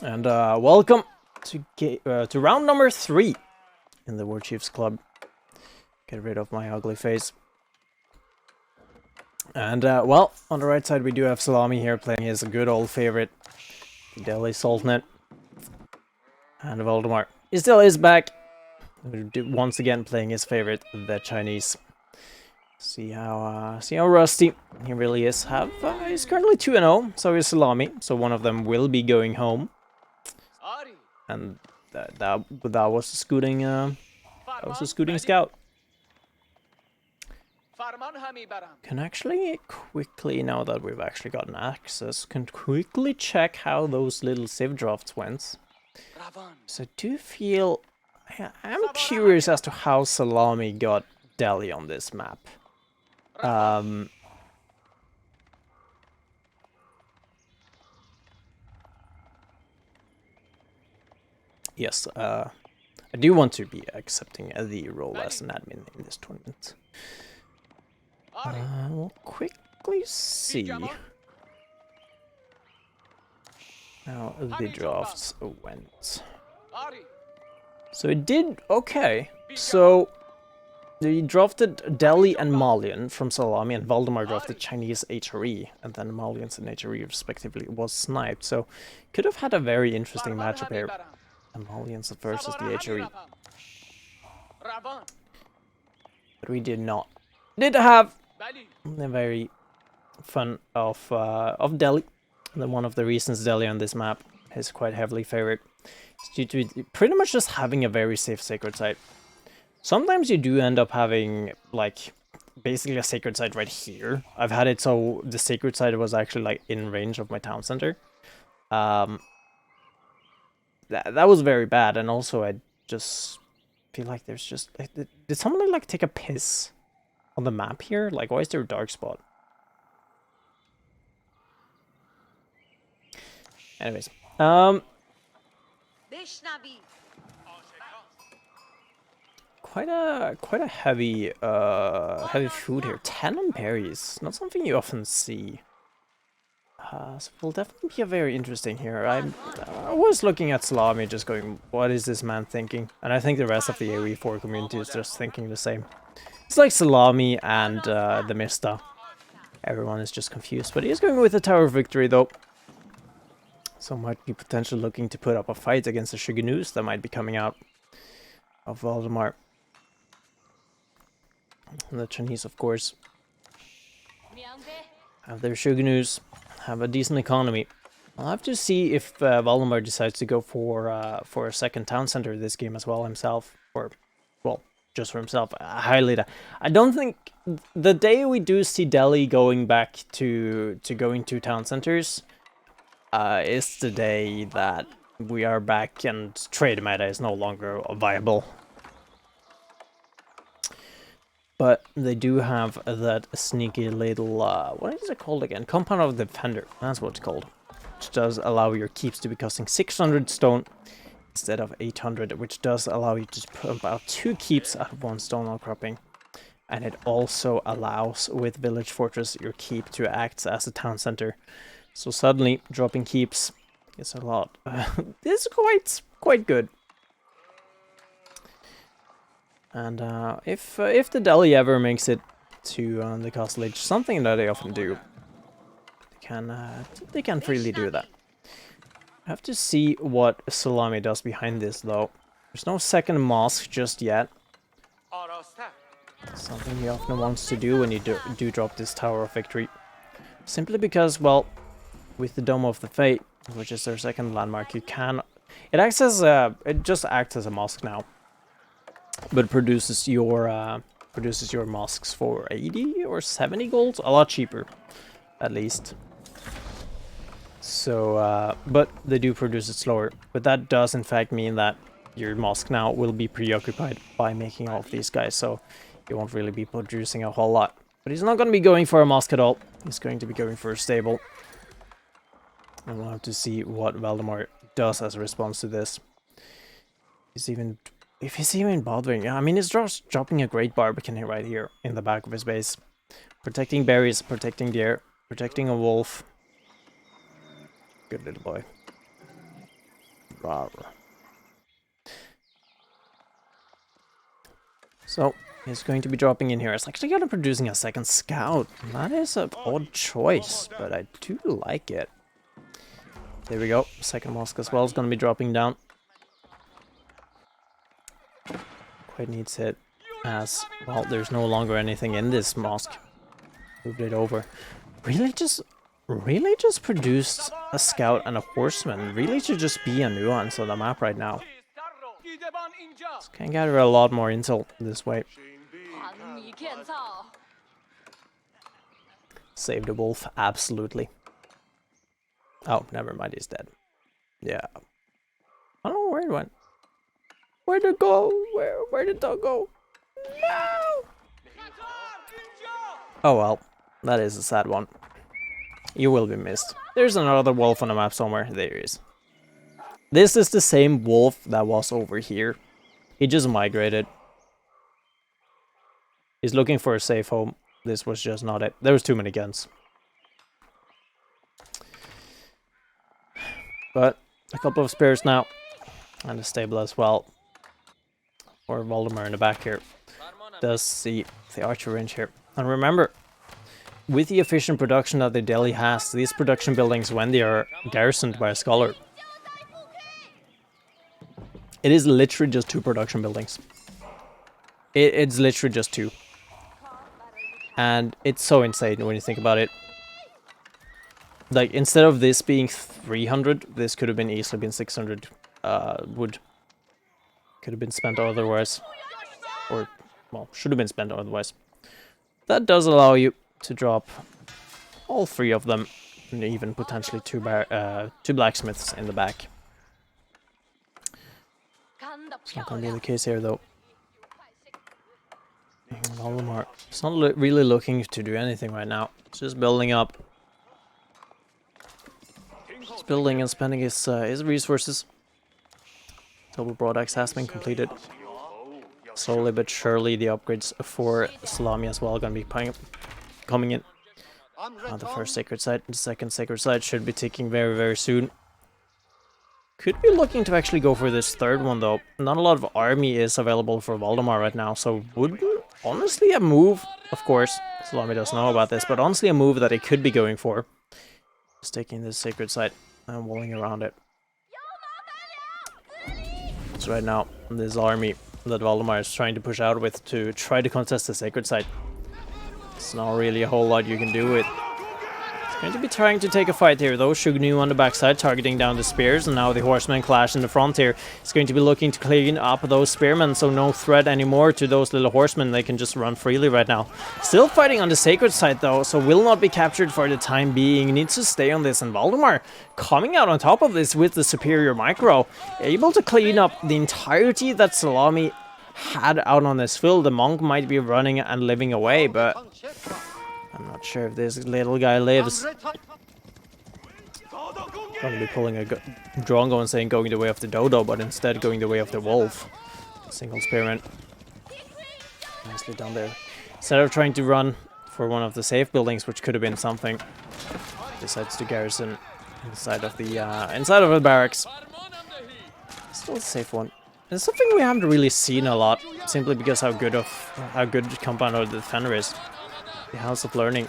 And welcome to round number 3 in the War Chiefs Club. Get rid of my ugly face. And well, on the right side we do have Szalami here playing his good old favorite, Delhi Sultanate. And Valdemar, he still is back, once again playing his favorite, the Chinese. See how rusty he really is. He's currently 2-0, so is Szalami. So one of them will be going home. And that was a scooting scout. Can actually quickly, now that we've actually gotten access, can quickly check how those little civ drafts went. So I do feel, I'm curious as to how Szalami got Delhi on this map. Yes, I do want to be accepting the role as an admin in this tournament. We'll quickly see how the drafts went. So it did okay. So they drafted Delhi and Malian from Szalami, and Valdemar drafted Chinese HRE, and then Malians and HRE respectively was sniped. So could have had a very interesting matchup here. The Malians versus the HRE. But we did not. Did have a very fun of Delhi. And then one of the reasons Delhi on this map is quite heavily favored is due to it pretty much just having a very safe sacred site. Sometimes you do end up having, like, basically a sacred site right here. I've had it so the sacred site was actually, like, in range of my town center. That was very bad, and also I just feel like there's just... Did someone, like, take a piss on the map here? Like, why is there a dark spot? Anyways, quite a heavy heavy food here. 10 on berries, not something you often see. So it will definitely be a very interesting here. I was looking at Szalami just going, what is this man thinking? And I think the rest of the AoE4 community is just thinking the same. It's like Szalami and the Mista. Everyone is just confused, but he is going with the Tower of Victory though. So might be potentially looking to put up a fight against the Shogunus that might be coming out of Valdemar. And the Chinese, of course, have their Shogunus, have a decent economy. I'll have to see if Valdemar decides to go for a second town center this game as well himself, or well, just for himself. Highly, I don't think the day we do see Delhi going back to going to town centers is the day that we are back and trade meta is no longer viable. But they do have that sneaky little, what is it called again? Compound of the Defender, that's what it's called. Which does allow your keeps to be costing 600 stone instead of 800, which does allow you to pump out 2 keeps out of 1 stone outcropping. And it also allows, with Village Fortress, your keep to act as a town center. So suddenly, dropping keeps is a lot. This is quite good. And if the Delhi ever makes it to the Castle Age, something that they often do, they can freely do that. I have to see what Szalami does behind this though. There's no second mosque just yet. Something he often wants to do when you do drop this Tower of Victory. Simply because, well, with the Dome of the Fate, which is their second landmark, you can... It just acts as a mosque now. But produces your mosques for 80 or 70 gold, a lot cheaper, at least. So, but they do produce it slower. But that does in fact mean that your mosque now will be preoccupied by making all of these guys, so you won't really be producing a whole lot. But he's not going to be going for a mosque at all. He's going to be going for a stable. And we'll have to see what Valdemar does as a response to this. If he's even bothering, I mean, he's just dropping a great barbican here, right here in the back of his base. Protecting berries, protecting deer, protecting a wolf. Good little boy. Rawr. So, he's going to be dropping in here. It's actually kind of producing a second scout. That is an odd choice, but I do like it. There we go. Second mosque as well is going to be dropping down. Quite needs it, as, well, there's no longer anything in this mosque. Moved it over. Really just produced a scout and a horseman. Really should just be a nuance on the map right now. Can gather a lot more intel this way. Save the wolf, absolutely. Oh, never mind, he's dead. Yeah. I don't know where it went. Where'd it go? Where did that go? No! Oh well, that is a sad one. You will be missed. There's another wolf on the map somewhere. There he is. This is the same wolf that was over here. He just migrated. He's looking for a safe home. This was just not it. There was too many guns. But a couple of spears now. And a stable as well. Or Valdemar in the back here. Does see the archer range here. And remember, with the efficient production that the Delhi has, these production buildings, when they are garrisoned by a scholar, it is literally just 2 production buildings. It's literally just 2. And it's so insane when you think about it. Like, instead of this being 300, this could have been easily been 600 wood. Could have been spent otherwise. Or, well, should have been spent otherwise. That does allow you to drop all 3 of them. And even potentially 2 blacksmiths in the back. It's not going to be the case here, though. Valdemar, it's not really looking to do anything right now. It's just building up. It's building and spending his resources. Double broadaxe has been completed. Slowly but surely, the upgrades for Szalami as well are going to be coming in. The first sacred site, the second sacred site should be ticking very, very soon. Could be looking to actually go for this third one, though. Not a lot of army is available for Valdemar right now, so would be honestly a move, of course, Szalami doesn't know about this, but honestly a move that he could be going for. Just taking this sacred site and walling around it. So right now, this army that Valdemar is trying to push out with to try to contest the sacred site. It's not really a whole lot you can do with. Going to be trying to take a fight here though. Shugnu on the backside targeting down the spears, and now the horsemen clash in the front here. He's going to be looking to clean up those spearmen, so no threat anymore to those little horsemen. They can just run freely right now. Still fighting on the sacred side though, so will not be captured for the time being. Needs to stay on this, and Valdemar coming out on top of this with the superior micro. Able to clean up the entirety that Szalami had out on this field. The monk might be running and living away, but I'm not sure if this little guy lives. Going to be pulling a Drongo and saying going the way of the dodo, but instead going the way of the wolf. Single spearman. Nicely done there. Instead of trying to run for one of the safe buildings, which could have been something, decides to garrison inside of the barracks. Still a safe one. It's something we haven't really seen a lot, simply because how good Compound or the Defender is. The House of Learning.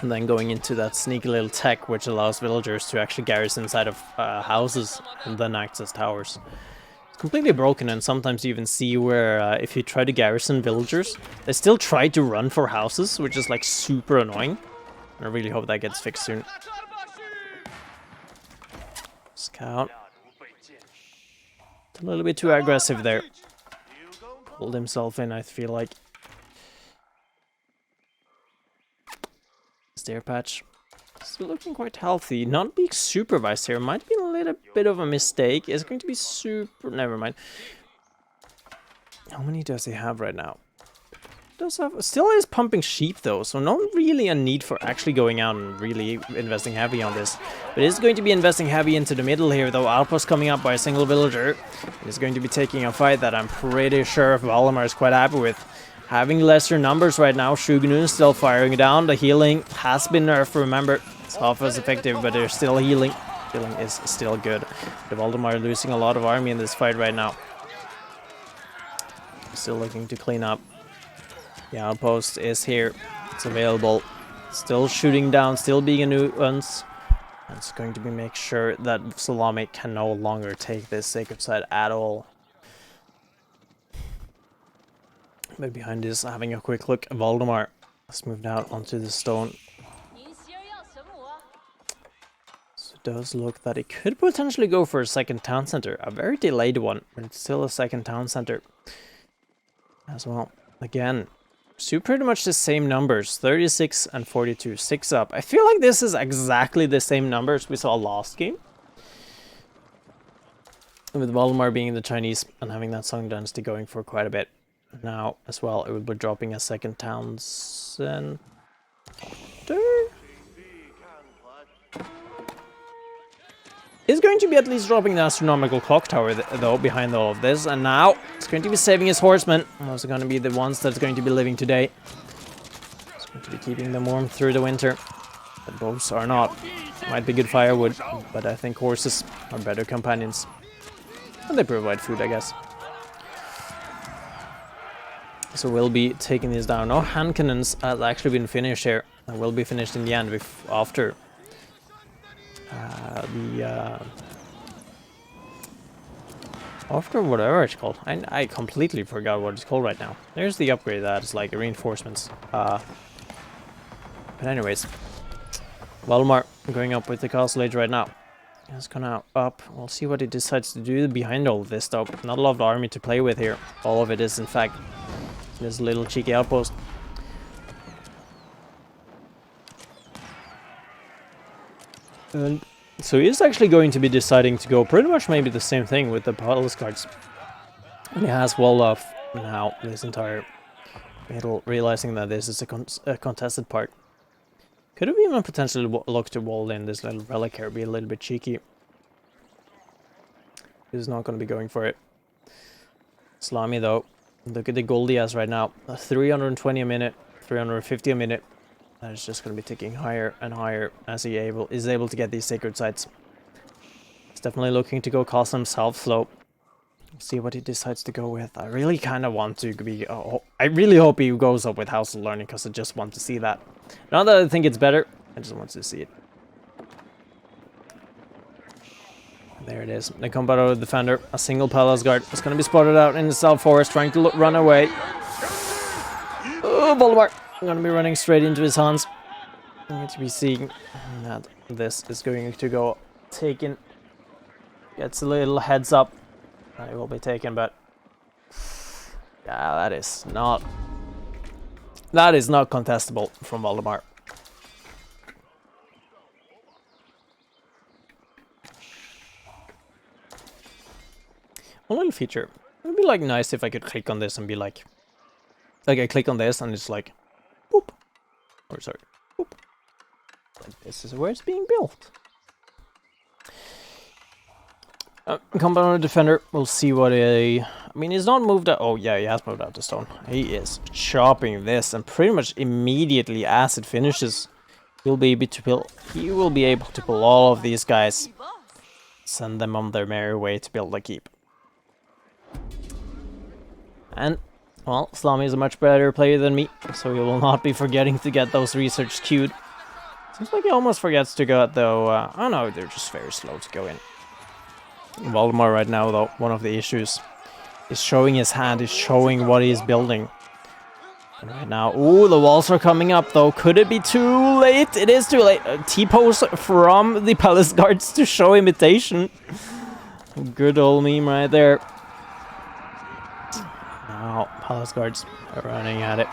And then going into that sneaky little tech which allows villagers to actually garrison inside of houses and then access towers. It's completely broken, and sometimes you even see where if you try to garrison villagers, they still try to run for houses, which is like super annoying. And I really hope that gets fixed soon. Scout. It's a little bit too aggressive there. Pulled himself in, I feel like. Stair patch. Still looking quite healthy. Not being supervised here might be a little bit of a mistake. It's going to be super... Never mind. How many does he have right now? Does have... Still is pumping sheep though, so not really a need for actually going out and really investing heavy on this. But is going to be investing heavy into the middle here though. Outpost coming up by a single villager. He's going to be taking a fight that I'm pretty sure Valdemar is quite happy with. Having lesser numbers right now, Shugnu still firing down. The healing has been nerfed, remember. It's half as effective, but they're still healing. feeling is still good. The Valdemar losing a lot of army in this fight right now. Still looking to clean up. The outpost is here. It's available. Still shooting down, still being a nuisance. And it's going to be make sure that Szalami can no longer take this sacred site at all. But behind this, having a quick look, Valdemar has moved out onto the stone. So it does look that it could potentially go for a second town center. A very delayed one, but it's still a second town center as well. Again, so pretty much the same numbers, 36 and 42, 6 up. I feel like this is exactly the same numbers we saw last game. With Valdemar being the Chinese and having that Song Dynasty going for quite a bit. Now, as well, it will be dropping a second town center. Is going to be at least dropping the astronomical clock tower though behind all of this, and now it's going to be saving his horsemen. Those are going to be the ones that's going to be living today. It's going to be keeping them warm through the winter. But bows are not. Might be good firewood, but I think horses are better companions. And they provide food, I guess. So we'll be taking these down. No hand cannons has actually been finished here. And will be finished in the end after after whatever it's called. I completely forgot what it's called right now. There's the upgrade that is like reinforcements. But anyways, Valdemar going up with the castle age right now. It's gonna up. We'll see what he decides to do behind all of this though. Not a lot of army to play with here. All of it is in fact this little cheeky outpost. And so he's actually going to be deciding to go pretty much maybe the same thing with the palace guards. And he has walled off now this entire battle, realizing that this is a contested part. Could have even potentially looked to wall in this little relic here, be a little bit cheeky. He's not going to be going for it. Szalami though, look at the gold he has right now. 320 a minute, 350 a minute. That is just going to be ticking higher and higher as he is able to get these sacred sites. He's definitely looking to go cost himself slow. See what he decides to go with. I really kind of want to be... I really hope he goes up with House of Learning because I just want to see that. Not that I think it's better, I just want to see it. There it is. The combat defender, a single palace guard. It's going to be spotted out in the south forest trying to run away. Oh, Valdemar! I'm going to be running straight into his hands. I need to be seeing that this is going to go taken. Gets a little heads up. It will be taken, but yeah, that is not contestable from Valdemar. One little feature. It would be like nice if I could click on this and be like I click on this and it's like boop. Or sorry, boop. Like this is where it's being built. Compound defender, we'll see what I mean, he's not moved out. Oh yeah, he has moved out to stone. He is chopping this, and pretty much immediately as it finishes, he will be able to pull all of these guys, send them on their merry way to build a keep. And well, Szalami is a much better player than me, so he will not be forgetting to get those research queued. Seems like he almost forgets to go though. I don't know, they're just very slow to go in. Valdemar right now though, one of the issues is showing his hand, is showing what he's building. And right now, ooh, the walls are coming up though. Could it be too late? It is too late. T-pose from the palace guards to show imitation. Good old meme right there. Now, palace guards are running at it.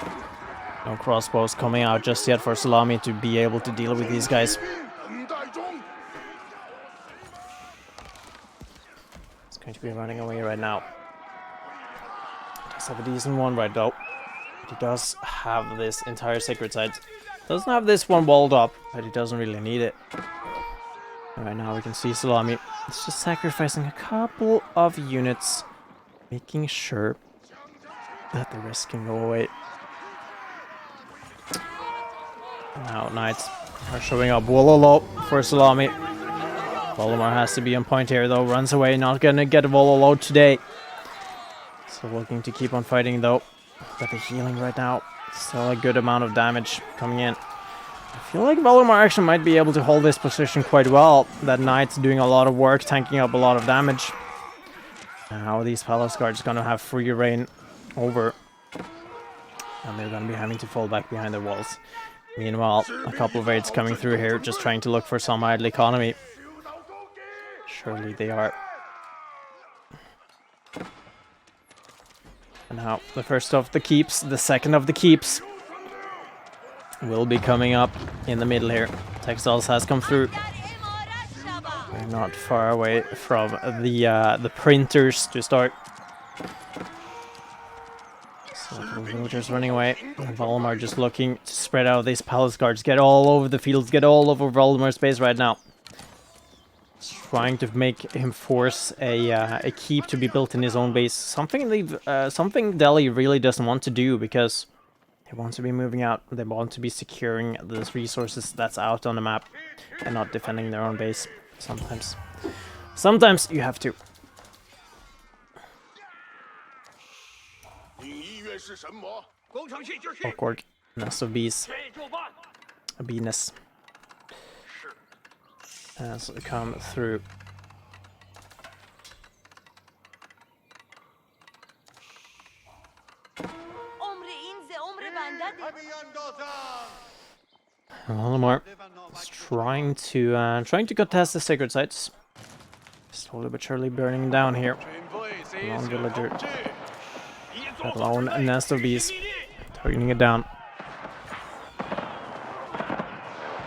No crossbows coming out just yet for Szalami to be able to deal with these guys. Going to be running away right now. Does have a decent one right though. But he does have this entire sacred site. Doesn't have this one walled up, but he doesn't really need it. And right now we can see Szalami. It's just sacrificing a couple of units, making sure that the rest can go away. Now knights are showing up Wololo for Szalami. Valdemar has to be on point here though, runs away, not gonna get a Volo load today. So looking to keep on fighting though. But the healing right now, still a good amount of damage coming in. I feel like Valdemar actually might be able to hold this position quite well. That Knight's doing a lot of work, tanking up a lot of damage. Now these Palace Guards gonna have free reign over. And they're gonna be having to fall back behind the walls. Meanwhile, a couple of raids coming through here, just trying to look for some idle economy. Surely they are. And now, the first of the keeps, the second of the keeps, will be coming up in the middle here. Textiles has come through. We're not far away from the printers to start. So the villagers running away. And Valdemar just looking to spread out these palace guards, get all over the fields, get all over Valdemar's base right now. Trying to make him force a keep to be built in his own base. Something Delhi really doesn't want to do, because they want to be moving out. They want to be securing those resources that's out on the map and not defending their own base. Sometimes you have to. Awkward. Nest of bees. A bee nest. Has come through. Valdemar is trying to contest the sacred sites. Slowly but surely burning down here. Lone villager. That lone nest of bees. Turning it down.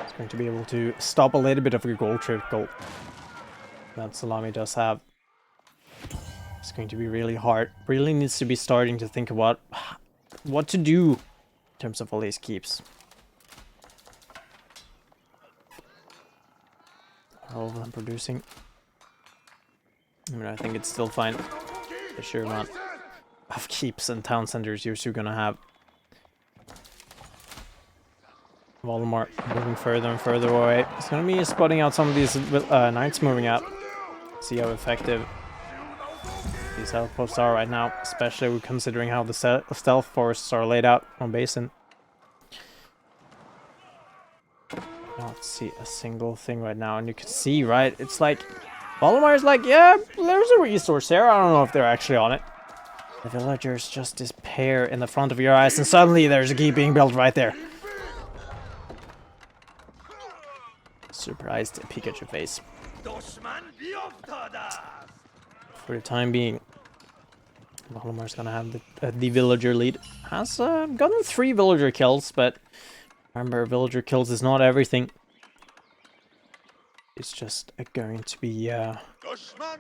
It's going to be able to stop a little bit of a gold trickle that Szalami does have. It's going to be really hard. Really needs to be starting to think about what to do in terms of all these keeps. All of them producing. I mean, I think it's still fine. The sheer amount of keeps and town centers you're still gonna have. Valdemar moving further and further away. It's gonna be spotting out some of these knights moving out. See how effective these outposts are right now, especially considering how the stealth forests are laid out on Basin. Not see a single thing right now, and you can see, right? It's like Valdemar's like, yeah, there's a resource there. I don't know if they're actually on it. The villagers just disappear in the front of your eyes, and suddenly there's a keep being built right there. Surprised Pikachu face. For the time being, Valdemar's gonna have the villager lead. Has gotten 3 villager kills, but remember, villager kills is not everything. It's just going to be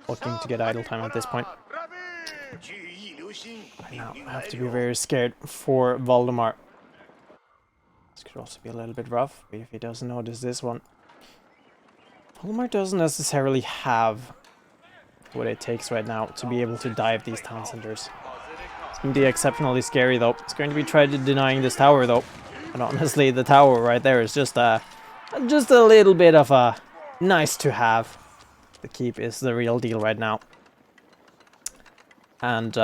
looking to get idle time at this point. Right now, I have to be very scared for Valdemar. This could also be a little bit rough if he doesn't notice this one. Valdemar doesn't necessarily have what it takes right now to be able to dive these town centers. It's going to be exceptionally scary though. It's going to be trying to denying this tower though. And honestly, the tower right there is just a little bit of a nice to have. The keep is the real deal right now. And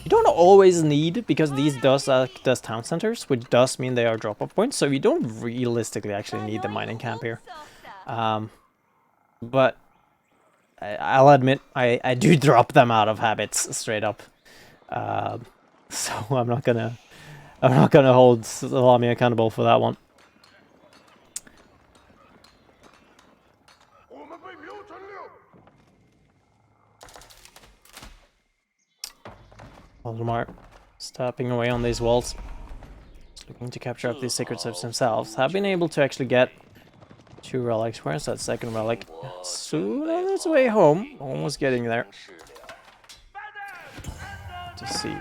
you don't always need, because these does town centers, which does mean they are drop-off points, so you don't realistically actually need the mining camp here. But I'll admit, I do drop them out of habits straight up. So I'm not gonna hold Szalami accountable for that one. Valdemar stepping away on these walls. Just looking to capture up these sacred sites themselves. Have been able to actually get 2 relics. Where's that second relic? Soon on its way home. Almost getting there. To see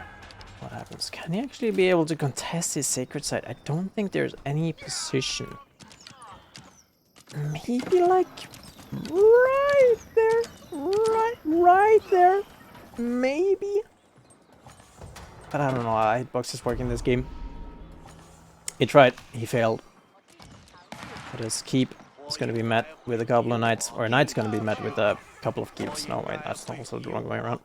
what happens. Can he actually be able to contest his sacred site? I don't think there's any position. Maybe like right there. Right there. Maybe. But I don't know how hitbox is working in this game. He tried. He failed. This keep is going to be met with a couple of knights, or a knight's going to be met with a couple of keeps. No, wait, that's also the wrong way around.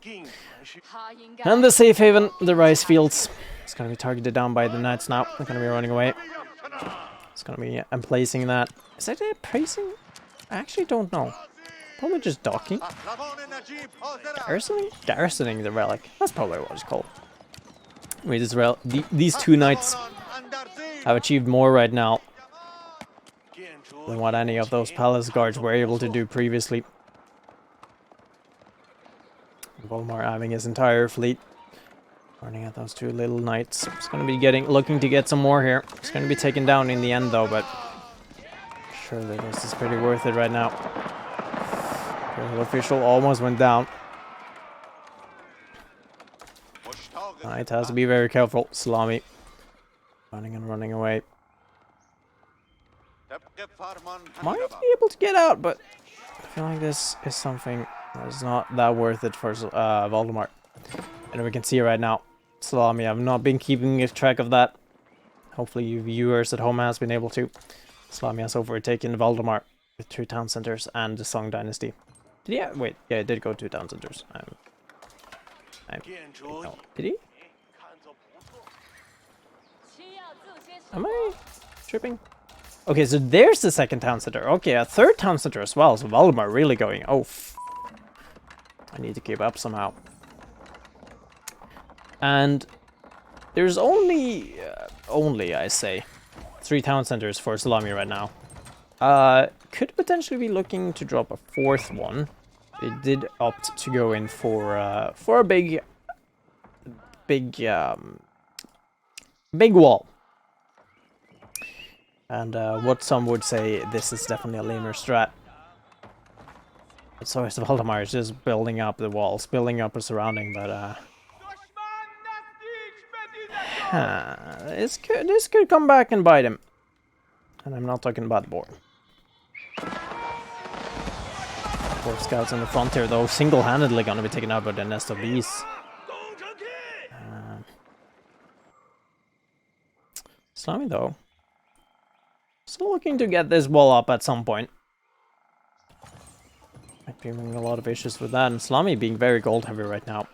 And the safe haven, the rice fields. It's going to be targeted down by the knights now. They're going to be running away. It's going to be emplacing that. Is that emplacing? I actually don't know. Probably just docking. Garrisoning? Garrisoning the relic. That's probably what it's called. Wait, these two knights have achieved more right now than what any of those palace guards were able to do previously. Valdemar having his entire fleet running at those two little knights. He's going to be looking to get some more here. It's going to be taken down in the end though, but surely this is pretty worth it right now. The official almost went down. Knight has to be very careful. Szalami running away. Might be able to get out, but I feel like this is something that's not that worth it for Valdemar. And we can see right now, Szalami, I've not been keeping track of that. Hopefully you viewers at home has been able to. Szalami has overtaken Valdemar with 2 town centers and the Song Dynasty. Did he? Wait, yeah, it did go 2 town centers. No. Did he? Am I tripping? Okay, so there's the 2nd town center. Okay, a 3rd town center as well. So Valdemar really going. Oh, I need to keep up somehow. And there's only I say, 3 town centers for Szalami right now. Could potentially be looking to drop a 4th one. It did opt to go in for a big wall. And what some would say, this is definitely a lamer strat. But so is Valdemar is just building up the walls, building up a surrounding, but this could come back and bite him. And I'm not talking about the board. 4 scouts in the front here, though, single-handedly gonna be taken out by the nest of bees. Szalami, though, still looking to get this wall up at some point. Might be having a lot of issues with that, and Szalami being very gold heavy right now.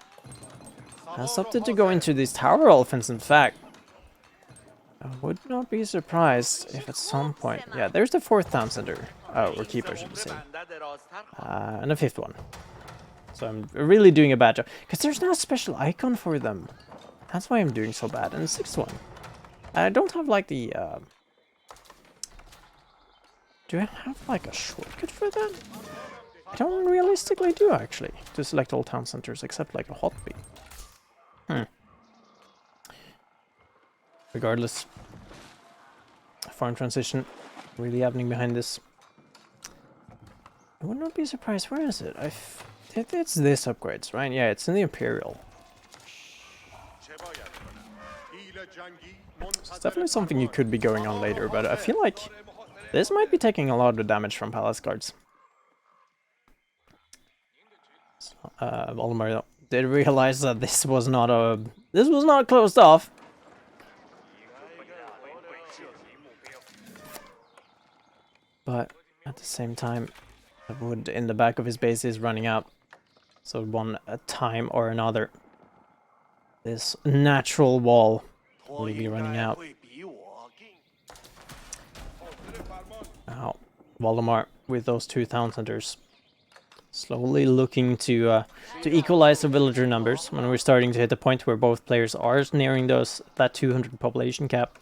Has opted to go into these tower elephants, in fact. I would not be surprised if at some point... Yeah, there's the 4th town center. Oh, or keeper, should be saying. And a 5th one. So I'm really doing a bad job. Because there's no special icon for them. That's why I'm doing so bad. And the 6th one. I don't have like the... Do I have like a shortcut for that? I don't realistically do, actually. To select all town centers except like a hotkey. Regardless, farm transition really happening behind this. I would not be surprised. Where is it? It's this upgrades, right? Yeah, it's in the Imperial. It's definitely something you could be going on later, but I feel like this might be taking a lot of damage from Palace Guards. Valdemar did realize that this was not closed off. But at the same time, the wood in the back of his base is running out. So one time or another, this natural wall will be running out. Now, Valdemar with those 2 town centers, slowly looking to equalize the villager numbers when we're starting to hit the point where both players are nearing that 200 population cap.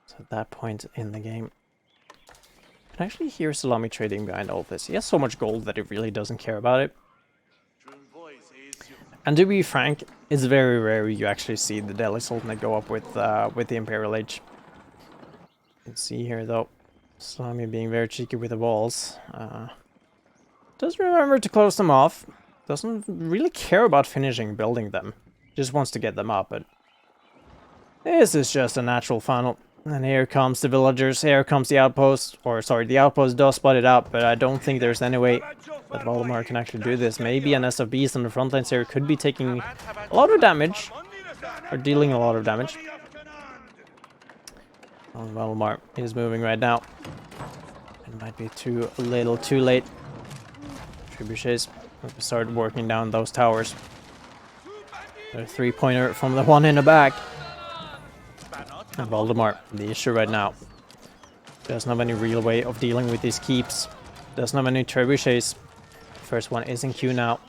So at that point in the game, I can actually hear Szalami trading behind all of this. He has so much gold that he really doesn't care about it. And to be frank, it's very rare you actually see the Delhi Sultanate go up with the Imperial Age. You can see here though, Szalami being very cheeky with the walls. Does remember to close them off. Doesn't really care about finishing building them. Just wants to get them up, but this is just a natural funnel. And here comes the villagers, here comes the outpost, or sorry, the outpost does spot it out, but I don't think there's any way that Valdemar can actually do this. Maybe an SFBs on the front lines here could be taking a lot of damage, or dealing a lot of damage. Oh, Valdemar is moving right now. It might be too little, too late. Trebuchets have started working down those towers. They're a three-pointer from the one in the back. And Valdemar, the issue right now, doesn't have any real way of dealing with these keeps. Doesn't have any trebuchets. First one is in queue now.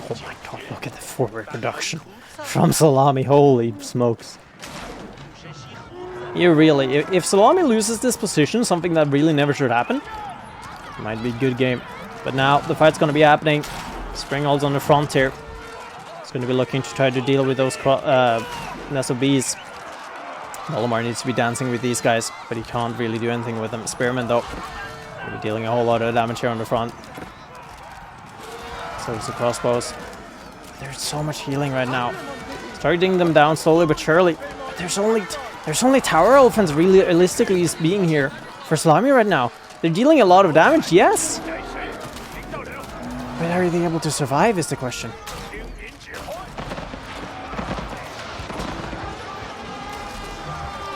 Oh my god, look at the forward production from Szalami, holy smokes. You really, if Szalami loses this position, something that really never should happen, it might be a good game. But now the fight's going to be happening. Springhold's on the front here. It's going to be looking to try to deal with those SOBs. Valdemar needs to be dancing with these guys, but he can't really do anything with them. Spearman though, going to be dealing a whole lot of damage here on the front. So it's the crossbows. There's so much healing right now. Targeting them down slowly but surely. But there's only tower elephants really realistically being here for Szalami right now. They're dealing a lot of damage, yes. But are they able to survive is the question.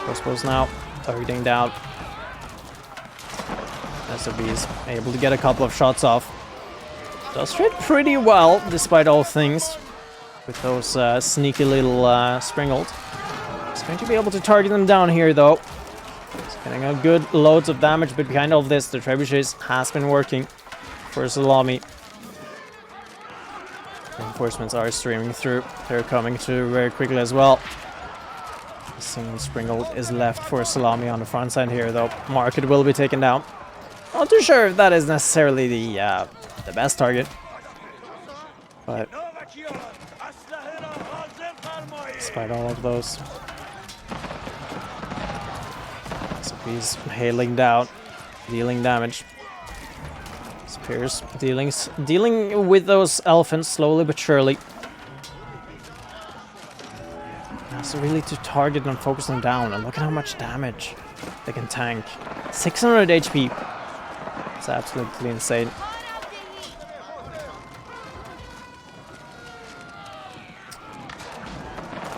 Crossbows now, targeting down. SOBs able to get a couple of shots off. Does fit pretty well, despite all things, with those sneaky little Springholds. He's going to be able to target them down here, though. He's getting a good loads of damage, but behind all of this, the trebuchets has been working for Szalami. Reinforcements are streaming through. They're coming through very quickly as well. A single Springhold is left for Szalami on the front side here, though. Market will be taken down. Not too sure if that is necessarily the best target, but despite all of those, so he's hailing down, dealing damage. Spears dealing with those elephants slowly but surely. So really to target and focus them down, and look at how much damage they can tank. 600 HP. It's absolutely insane.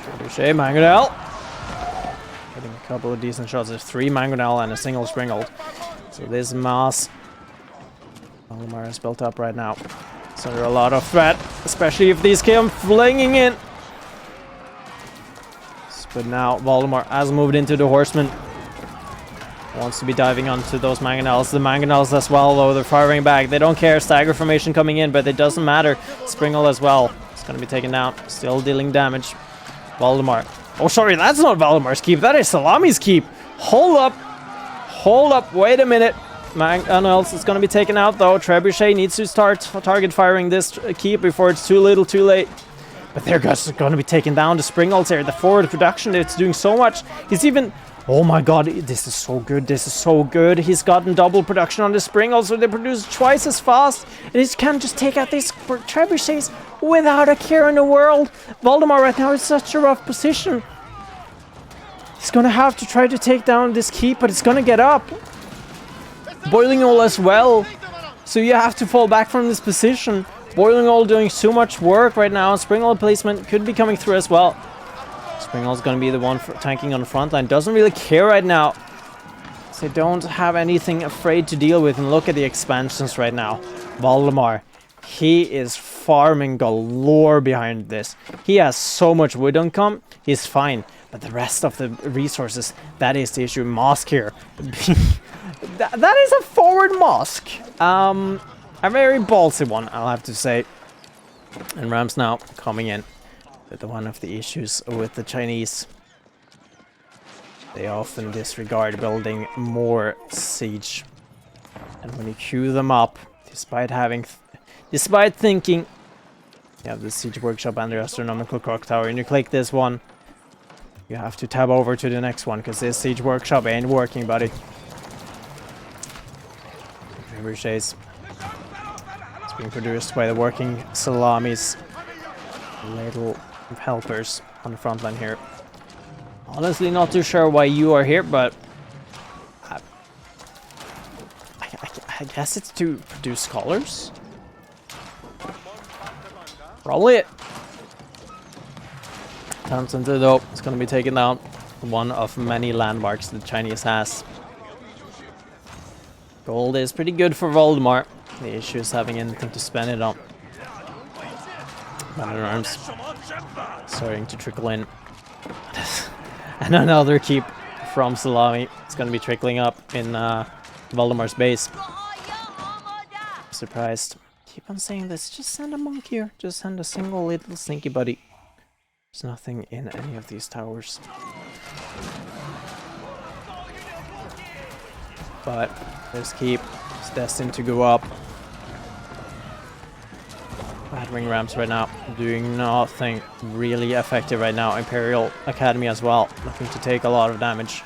Trebuchet, Mangonel. Getting a couple of decent shots. There's 3 Mangonel and a single Springhold. So this mass Valdemar is built up right now. So there's a lot of threat, especially if these come flinging in. But now Valdemar has moved into the horseman. Wants to be diving onto those Mangonels. The Mangonels as well, though, they're firing back. They don't care. Stagger formation coming in, but it doesn't matter. Springhold as well. It's going to be taken down. Still dealing damage. Valdemar. Oh, sorry, that's not Valdemar's keep. That is Szalami's keep. Hold up. Hold up. Wait a minute. Mangonels is going to be taken out, though. Trebuchet needs to start target firing this keep before it's too little, too late. But they're just going to be taken down. The Springholds here. The forward production, it's doing so much. He's even... Oh my god, this is so good, this is so good. He's gotten double production on the Springholds, so they produce twice as fast. And he can just take out these trebuchets without a care in the world. Valdemar right now is such a rough position. He's gonna have to try to take down this keep, but it's gonna get up. Boiling Oil as well. So you have to fall back from this position. Boiling Oil doing so much work right now. Springhold placement could be coming through as well. Springhold's going to be the one for tanking on the front line. Doesn't really care right now. They don't have anything afraid to deal with. And look at the expansions right now. Valdemar. He is farming galore behind this. He has so much wood income. He's fine. But the rest of the resources, that is the issue. Mosque here. that is a forward mosque. A very ballsy one, I'll have to say. And Rams now coming in. But one of the issues with the Chinese, they often disregard building more siege. And when you queue them up, despite thinking you have the siege workshop and the astronomical clock tower, and you click this one, you have to tab over to the next one, because this siege workshop ain't working, buddy. Trebuchets. It's being produced by the working Szalami's little helpers on the front line here. Honestly, not too sure why you are here, but I guess it's to produce scholars? Probably it. Turns into, though, it's going to be taken down. One of many landmarks the Chinese has. Gold is pretty good for Valdemar. The issue is having anything to spend it on. Battle arms starting to trickle in. And another keep from Szalami. It's going to be trickling up in Valdemar's base. Surprised. Keep on saying this. Just send a monk here. Just send a single little sneaky buddy. There's nothing in any of these towers. But this keep is destined to go up. Battering rams right now doing nothing really effective right now. Imperial Academy as well, looking to take a lot of damage.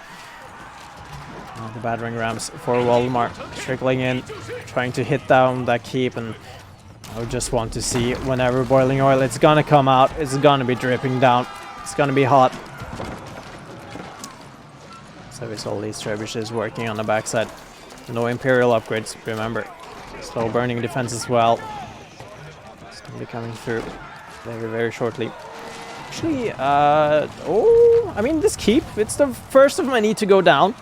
The battering rams for Valdemar trickling in, trying to hit down that keep, and I just want to see whenever boiling oil, it's gonna come out, it's gonna be dripping down, it's gonna be hot. So we saw these trebuchets working on the backside. No Imperial upgrades, remember. Slow burning defense as well. It's gonna be coming through very, very shortly. Actually, oh, I mean, this keep, it's the first of many to go down.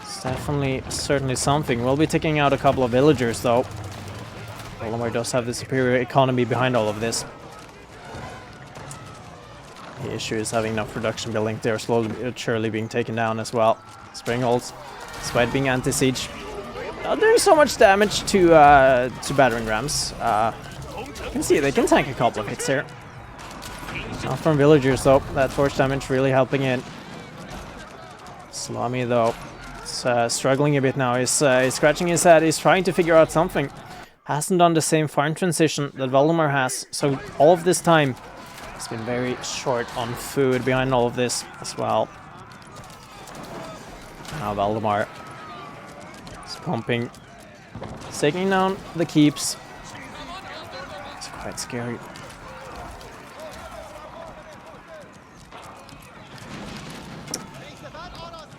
It's definitely, certainly something. We'll be taking out a couple of villagers, though. Valdemar does have the superior economy behind all of this. The issue is having enough production building. They're slowly but surely being taken down as well. Springholds, despite being anti-siege, not doing so much damage to battering rams. You can see they can tank a couple of hits here. Not from villagers though. That torch damage really helping in. Szalami though, is struggling a bit now. He's scratching his head. He's trying to figure out something. Hasn't done the same farm transition that Valdemar has. So all of this time, he's been very short on food behind all of this as well. Now Valdemar is pumping. He's taking down the keeps. It's quite scary.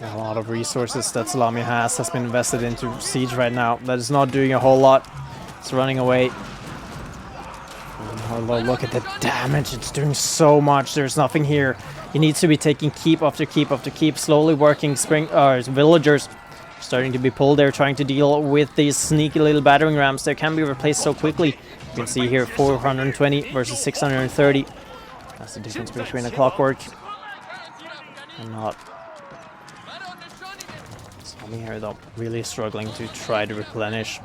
A lot of resources that Szalami has been invested into siege right now. That is not doing a whole lot. It's running away. Oh, look at the damage. It's doing so much. There's nothing here. He needs to be taking keep after keep after keep. Slowly working villagers. Starting to be pulled there, trying to deal with these sneaky little battering rams. They can be replaced so quickly. You can see here 420 versus 630. That's the difference between a clockwork and not. Szalami here though, really struggling to try to replenish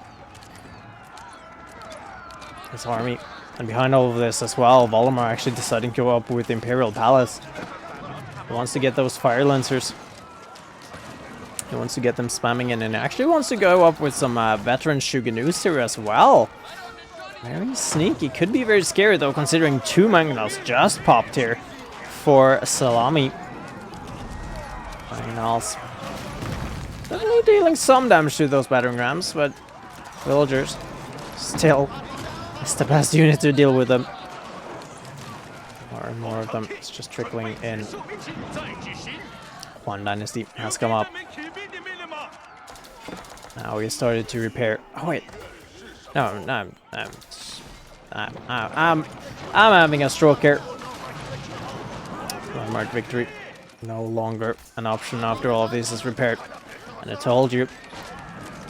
his army. And behind all of this as well, Valdemar actually deciding to go up with the Imperial Palace. He wants to get those fire lancers. He wants to get them spamming in, and actually wants to go up with some veteran Shugenus here as well. Very sneaky. Could be very scary though, considering two Mangonels just popped here for Szalami. Mangonels definitely dealing some damage to those battering rams, but villagers still, it's the best unit to deal with them. More and more of them. It's just trickling in. One Dynasty has come up. Now we started to repair. Oh wait, no, I'm having a stroke here. Landmark victory, no longer an option after all of this is repaired. And I told you.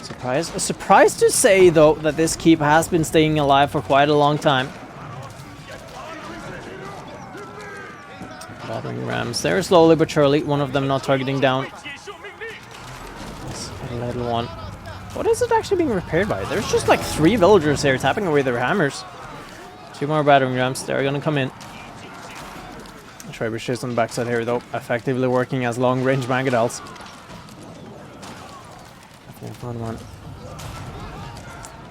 Surprised to say though that this keep has been staying alive for quite a long time. Battering rams there slowly but surely. One of them not targeting down. A little one. What is it actually being repaired by? There's just like 3 villagers here tapping away their hammers. 2 more battering rams. They're gonna come in. Trebuchets on the backside here though, effectively working as long-range Mangonels. Fun one.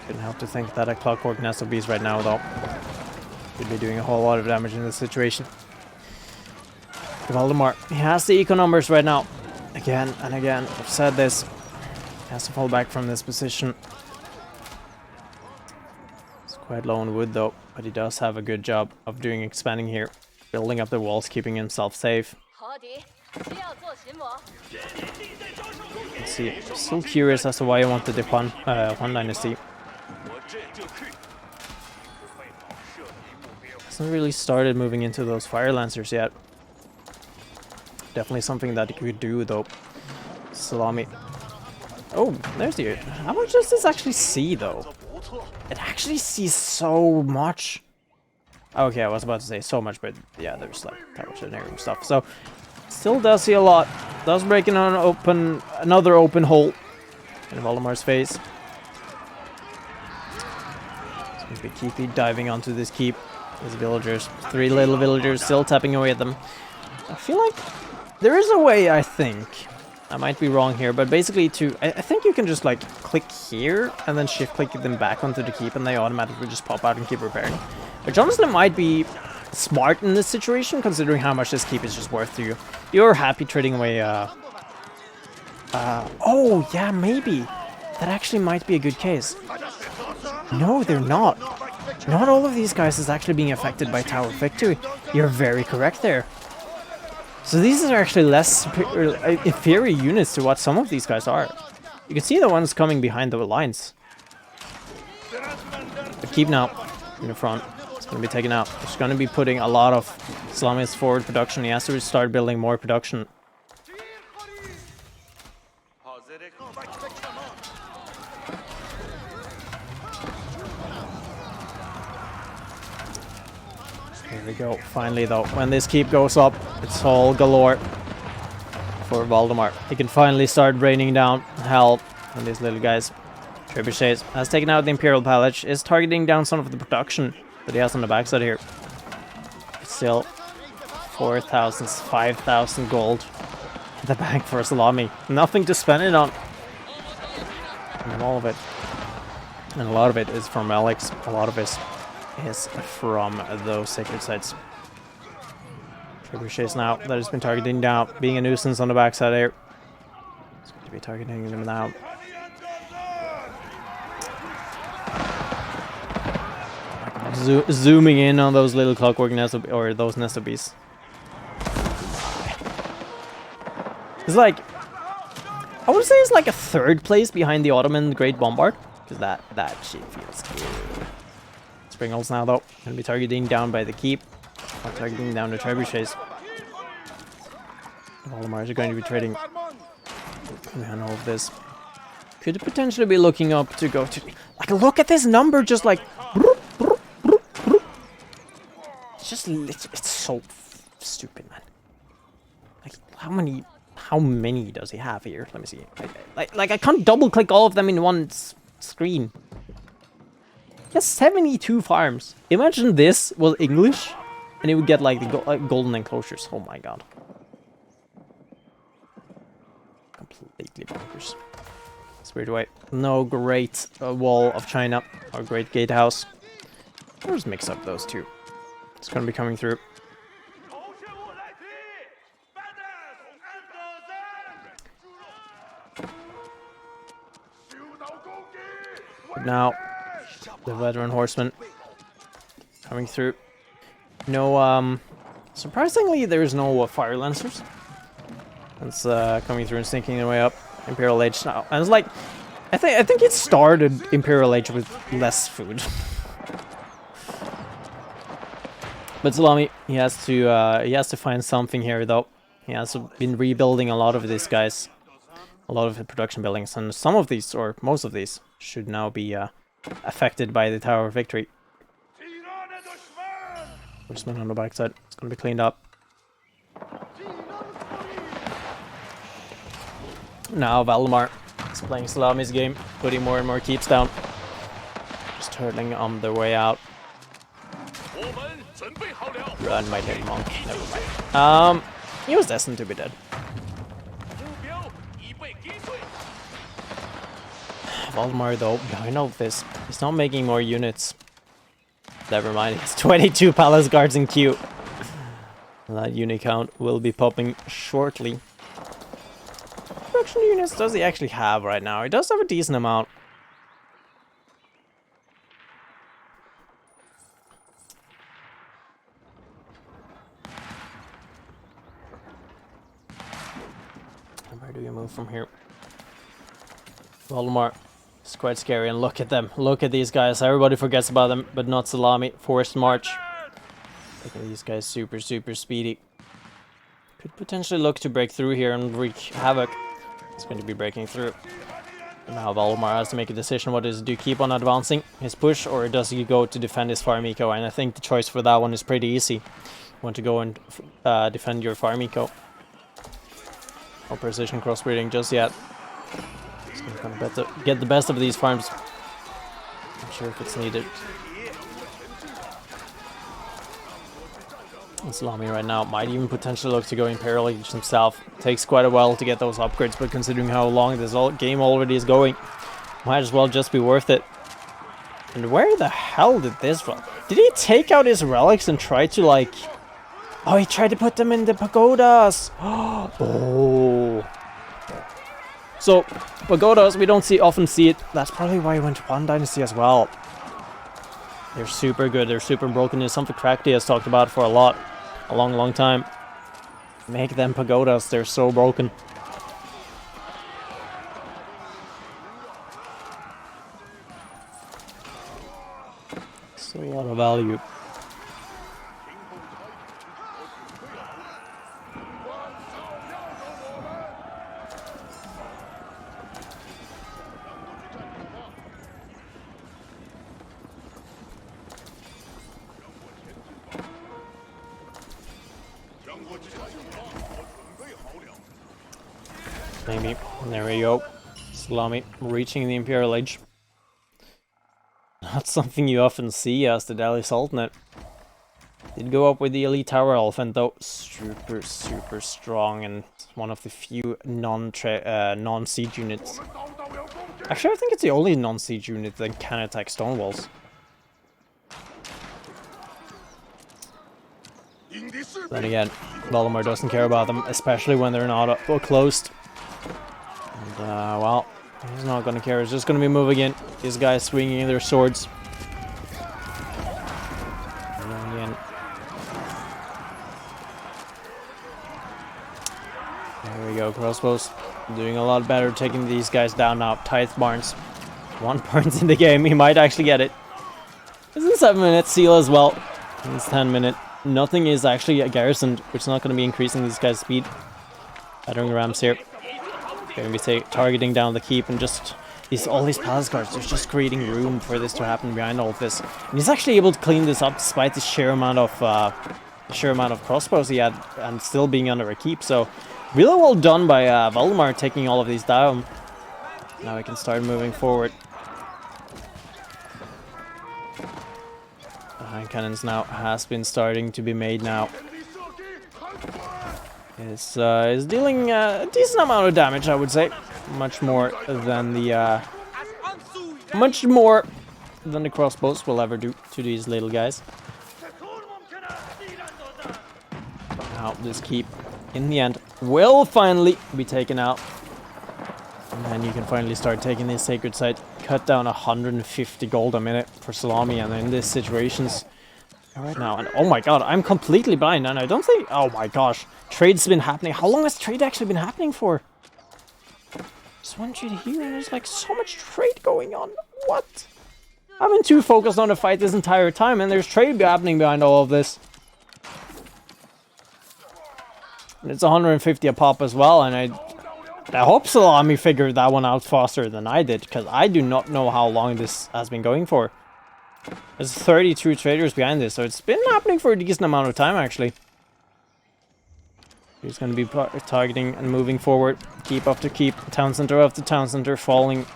Couldn't help to think that a clockwork nest of bees right now though would be doing a whole lot of damage in this situation. Valdemar, he has the eco numbers right now. Again and again, I've said this. He has to fall back from this position. It's quite low on wood though, but he does have a good job of doing expanding here. Building up the walls, keeping himself safe. Let's see. Still curious as to why you wanted the Han Dynasty. Hasn't really started moving into those Fire Lancers yet. Definitely something that you could do though. Szalami. Oh, there's the... How much does this actually see though? It actually sees so much. Okay, I was about to say so much, but yeah, there's like power generating stuff. So, still does see a lot. Does break in another open hole in Valdemar's face. It's going to be Keepy diving onto this keep. These villagers, 3 little villagers still tapping away at them. I feel like there is a way, I think. I might be wrong here, but basically I think you can just like click here and then shift click them back onto the keep and they automatically just pop out and keep repairing. Which honestly might be smart in this situation, considering how much this keep is just worth to you. You're happy trading away, oh, yeah, maybe. That actually might be a good case. No, they're not. Not all of these guys is actually being affected by Tower Victory. You're very correct there. So these are actually less inferior units to what some of these guys are. You can see the ones coming behind the lines. But keep now in the front. It's going to be taken out. It's going to be putting a lot of Szalami's forward production. He has to start building more production. Here we go. Finally, though, when this keep goes up, it's all galore for Valdemar. He can finally start raining down hell on these little guys. Trebuchets has taken out the Imperial Palace, is targeting down some of the production that he has on the backside here. It's still 4,000, 5,000 gold in the bank for Szalami. Nothing to spend it on. And all of it. And a lot of it is from Alex. A lot of it is from those sacred sites. Trebuchets now that has been targeting down, being a nuisance on the backside here. It's going to be targeting them now. Zooming in on those little clockwork Nesob or those Nesobis. It's like, I would say it's like a 3rd place behind the Ottoman Great Bombard, because that shit feels good. Springles now though, gonna be targeting down by the keep, or targeting down the trebuchets. The Valdemars are going to be trading behind all of this. Could potentially be looking up to go to, like, look at this number, just like. It's so stupid, man. Like, how many does he have here? Let me see. Like I can't double click all of them in one screen. He has 72 farms. Imagine this was English, and he would get like the golden enclosures. Oh my god. Completely bonkers. Spirit away. No great wall of China or great gatehouse. I'll just mix up those two. It's gonna be coming through. Now, the veteran horseman coming through. No, surprisingly, there's no fire lancers. It's coming through and sneaking their way up. Imperial Age now, and it's like, I think it started Imperial Age with less food. But Szalami, he has to find something here though. He has been rebuilding a lot of these guys, a lot of the production buildings, and some of these, or most of these, should now be affected by the Tower of Victory. Horseman on the backside, it's gonna be cleaned up. Now Valdemar is playing Szalami's game, putting more and more keeps down, just hurtling on their way out. Run, my dead monk. Never mind. He was destined to be dead. Valdemar, though, behind all of this, he's not making more units. Never mind, he has 22 palace guards in queue. That unit count will be popping shortly. Production units does he actually have right now? He does have a decent amount. move from here. Valdemar. It's quite scary, and look at them. Look at these guys. Everybody forgets about them, but not Szalami. Forced march. Look at these guys, super speedy. Could potentially look to break through here and wreak havoc. It's going to be breaking through. Now Valdemar has to make a decision. What does he do? Keep on advancing his push, or does he go to defend his farm eco? And I think the choice for that one is pretty easy. You want to go and defend your farm eco. No precision crossbreeding just yet. Just gonna get the best of these farms. Not sure if it's needed. And Szalami right now might even potentially look to go Imperial Age himself. Takes quite a while to get those upgrades, but considering how long this game already is going, might as well just be worth it. And where the hell did this from? Did he take out his relics and try to like... Oh, he tried to put them in the pagodas! Oh... So, pagodas, we don't often see it. That's probably why he went to One Dynasty as well. They're super good, they're super broken. It's something Crackty has talked about for a long time. Make them pagodas, they're so broken. So a lot of value. Maybe. There we go. Szalami reaching the Imperial Age. Not something you often see as the Delhi Sultanate. Did go up with the Elite Tower Elephant though. Super strong, and one of the few non-siege units. Actually, I think it's the only non-siege unit that can attack stone walls. Then again, Valdemar doesn't care about them, especially when they're not closed. And, well, he's not gonna care. He's just gonna be moving in. These guys swinging their swords. And then again. There we go, crossbows. Doing a lot better, taking these guys down now. Tithe Barnes. 1 point in the game, he might actually get it. This is a 7-minute seal as well. It's 10-minute. Nothing is actually garrisoned, which is not going to be increasing these guys' speed. Battering rams here. Going to be targeting down the keep, and just all these palace guards. There's just creating room for this to happen behind all of this. And he's actually able to clean this up despite the sheer amount of crossbows he had, and still being under a keep. So really well done by Valdemar taking all of these down. Now we can start moving forward. Hand cannons now has been starting to be made now. Is dealing a decent amount of damage, I would say. Much more than the crossbows will ever do to these little guys. Now this keep, in the end, will finally be taken out. And then you can finally start taking this sacred site. Cut down 150 gold a minute for Szalami, and in these situations right now. And oh my god, I'm completely blind, and I don't think... Oh my gosh, trade's been happening. How long has trade actually been happening for? Just one trade here, and there's like so much trade going on. What? I've been too focused on the fight this entire time, and there's trade happening behind all of this. And it's 150 a pop as well, and I hope Szalami figured that one out faster than I did, because I do not know how long this has been going for. There's 32 traders behind this, so it's been happening for a decent amount of time, actually. He's going to be targeting and moving forward. Keep after keep. Town center after town center falling.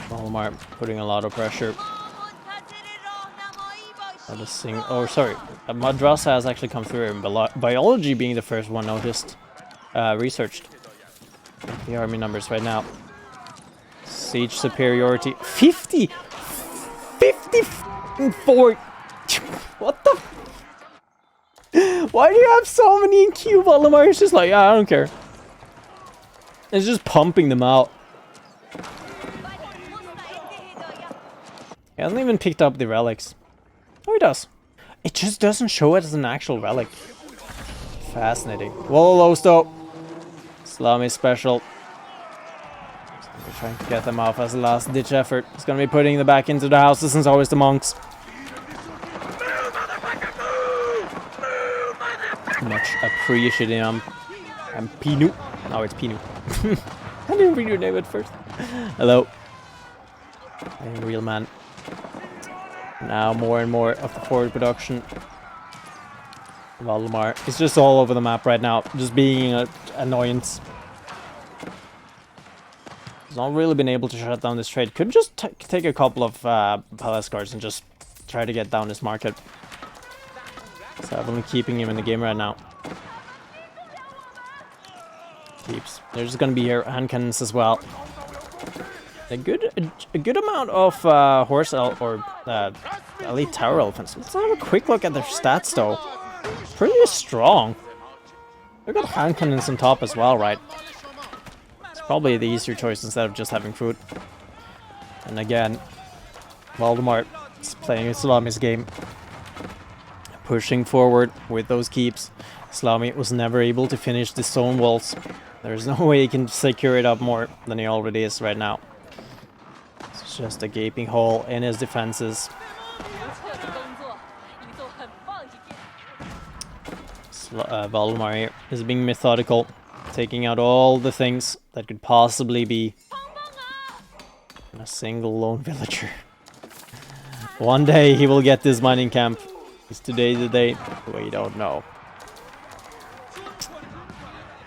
Valdemar putting a lot of pressure. Oh, sorry. Madrasa has actually come through, and biology being the first one noticed. Researched. The army numbers right now. Siege superiority. 50! 54! What the? Why do you have so many in queue, Valdemar? It's just like, I don't care. It's just pumping them out. He hasn't even picked up the relics. Oh, he does. It just doesn't show it as an actual relic. Fascinating. Whoa, though. Szalami special. We're trying to get them off as a last ditch effort. He's gonna be putting them back into the houses and always the monks. Much appreciated him. And Pinu. Oh, it's Pinu. I didn't read your name at first. Hello. I'm a real man. Now more and more of the forward production. Valdemar is just all over the map right now, just being an annoyance. He's not really been able to shut down this trade. Could just take a couple of palace guards and just try to get down this market. So I'm only keeping him in the game right now. Keeps. There's going to be here hand cannons as well. A good amount of horse or elite tower elephants. Let's have a quick look at their stats though. Pretty strong. They've got hand cannons on top as well, right? It's probably the easier choice instead of just having food. And again, Valdemar is playing Szalami's game. Pushing forward with those keeps. Szalami was never able to finish the stone walls. There's no way he can secure it up more than he already is right now. It's just a gaping hole in his defenses. Valdemar here is being methodical, taking out all the things that could possibly be in a single lone villager. One day he will get this mining camp. Is today the day? We don't know.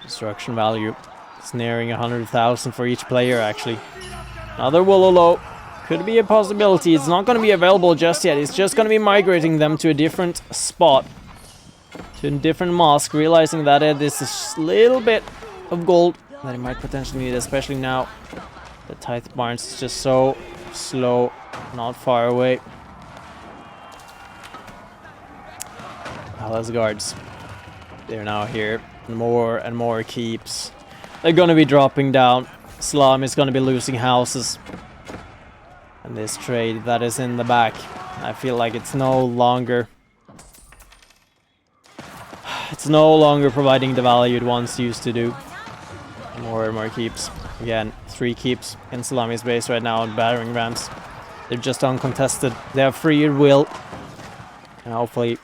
Destruction value. It's nearing 100,000 for each player actually. Another Wololo. Could be a possibility. It's not going to be available just yet. It's just going to be migrating them to a different spot. To a different mosque, realizing that this is a little bit of gold that he might potentially need, especially now. The Tithe Barns is just so slow, not far away. Palace guards. They're now here. More and more keeps. They're gonna be dropping down. Szalami is gonna be losing houses. And this trade that is in the back, I feel like it's no longer providing the value it once used to do. More and more keeps. Again, 3 keeps in Szalami's base right now on battering rams. They're just uncontested. They have free will. And hopefully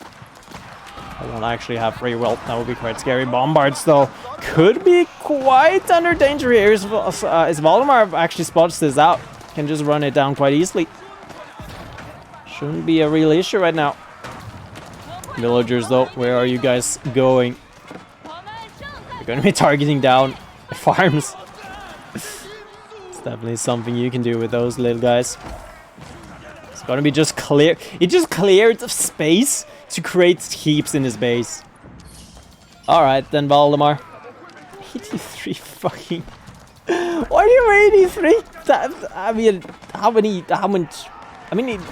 they won't actually have free will. That would be quite scary. Bombards though could be quite under danger here. Is Valdemar actually spots this out. Can just run it down quite easily. Shouldn't be a real issue right now. Villagers though, where are you guys going? You're going to be targeting down farms. It's definitely something you can do with those little guys. It's going to be just clear. It just cleared the space to create keeps in his base. Alright then, Valdemar. 83 fucking... Why are you 83? I mean, how much... I mean,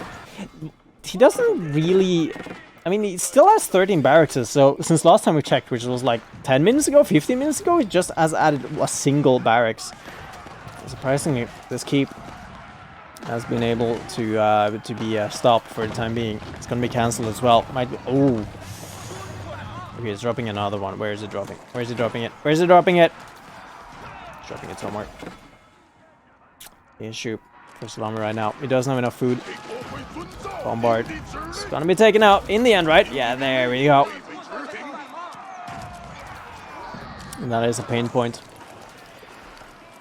he doesn't really... I mean, he still has 13 barracks, so since last time we checked, which was like 10 minutes ago, 15 minutes ago, he just has added a single barracks. Surprisingly, this keep has been able to be stopped for the time being. It's gonna be cancelled as well. Might be, oh. Okay, it's dropping another one. Where is it dropping? Where is it dropping it? Where is it dropping it? It's dropping it somewhere. The issue for Szalami right now. He doesn't have enough food. Bombard. It's gonna be taken out in the end, right? Yeah, there we go. And that is a pain point.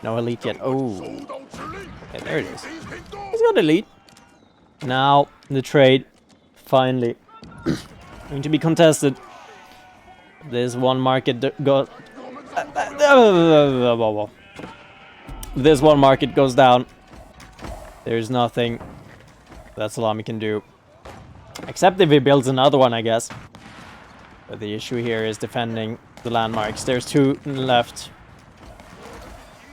No elite yet. Oh. Okay, there it is. He's got elite. Now, the trade. Finally. Going to be contested. This one market got... This one market goes down. There's nothing that Szalami can do. Except if he builds another one, I guess. But the issue here is defending the landmarks. There's 2 left.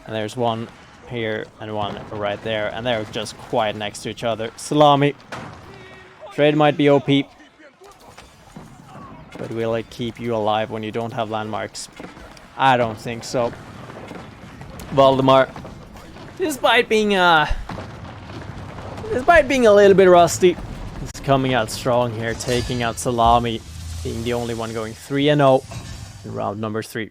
And there's one here and one right there. And they're just quite next to each other. Szalami. Trade might be OP. But will it keep you alive when you don't have landmarks? I don't think so. Valdemar, despite being a little bit rusty, he's coming out strong here, taking out Szalami, being the only one going 3-0 in round number 3.